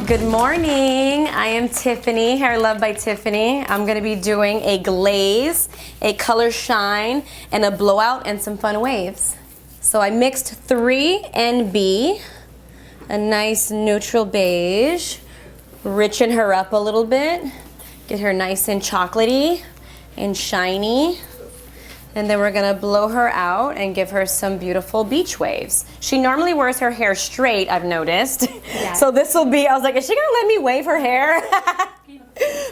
Good morning, I am Tiffany, Hair Love by Tiffany. I'm gonna be doing a glaze, a color shine, and a blowout and some fun waves. So I mixed 3NB, a nice neutral beige, richen her up a little bit, get her nice and chocolatey and shiny. And then we're gonna blow her out and give her some beautiful beach waves. She normally wears her hair straight, I've noticed. Yes. So this will be, I was like, is she gonna let me wave her hair?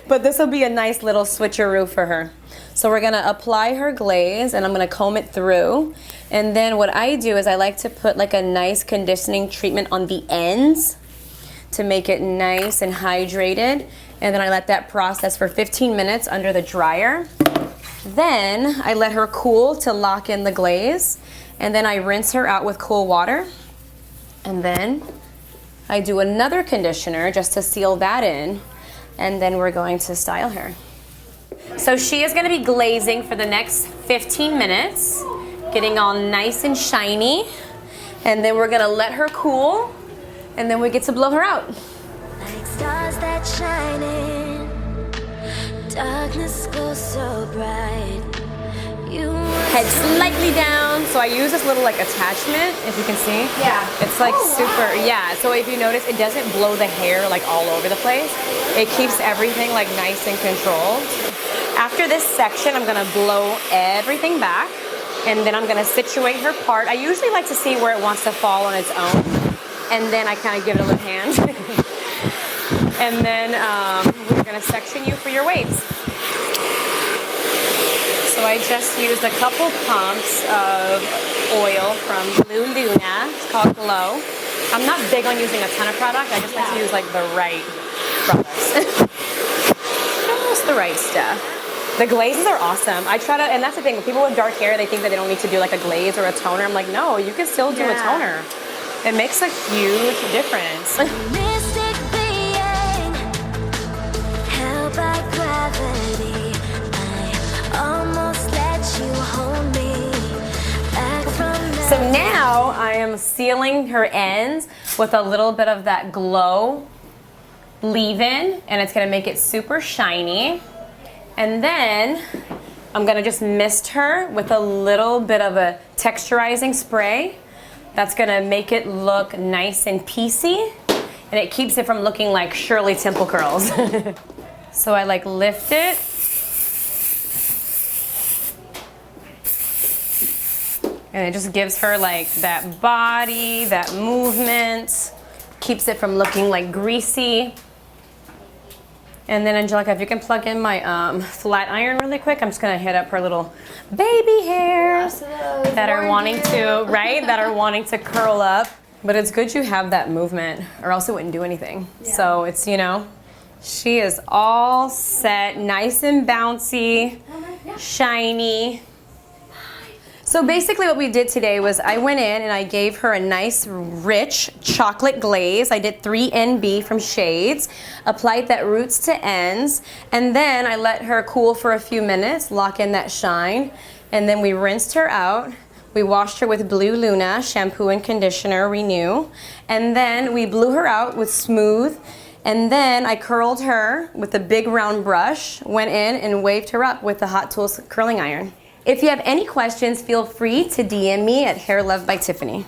But this will be a nice little switcheroo for her. So we're gonna apply her glaze and I'm gonna comb it through. And then what I do is I like to put like a nice conditioning treatment on the ends to make it nice and hydrated. And then I let that process for 15 minutes under the dryer. Then I let her cool to lock in the glaze, and then I rinse her out with cool water, and then I do another conditioner just to seal that in, and then we're going to style her. So she is going to be glazing for the next 15 minutes, getting all nice and shiny, and then we're going to let her cool, and then we get to blow her out. Like stars that shine in darkness goes so bright. Head slightly down. So I use this little like attachment, if you can see. Yeah. It's like super, yeah. So if you notice, it doesn't blow the hair like all over the place. It keeps everything like nice and controlled. After this section, I'm gonna blow everything back, and then I'm gonna situate her part. I usually like to see where it wants to fall on its own, and then I kind of give it a little hand. And then we're gonna section you for your waves. So I just used a couple pumps of oil from Blue Luna. It's called Glow. I'm not big on using a ton of product. I just like to use like the right products. Just the right stuff. The glazes are awesome. I try to, and that's the thing, with people with dark hair, they think that they don't need to do like a glaze or a toner. I'm like, no, you can still do a toner. It makes a huge difference. So now I am sealing her ends with a little bit of that Glow leave-in, and it's gonna make it super shiny. And then I'm gonna just mist her with a little bit of a texturizing spray. That's gonna make it look nice and piecey, and it keeps it from looking like Shirley Temple curls. So I like lift it. And it just gives her like that body, that movement, keeps it from looking like greasy. And then Angelica, if you can plug in my flat iron really quick, I'm just gonna hit up her little baby hairs that are wanting to, right? That are wanting to curl up. But it's good you have that movement or else it wouldn't do anything. Yeah. So it's, you know, she is all set, nice and bouncy, shiny. So basically what we did today was I went in and I gave her a nice rich chocolate glaze. I did 3NB from Shades, applied that roots to ends, and then I let her cool for a few minutes, lock in that shine, and then we rinsed her out. We washed her with Blue Luna shampoo and conditioner, Renew, and then we blew her out with Smooth, and then I curled her with a big round brush, went in and waved her up with the Hot Tools curling iron. If you have any questions, feel free to DM me at Hair Love by Tiffany.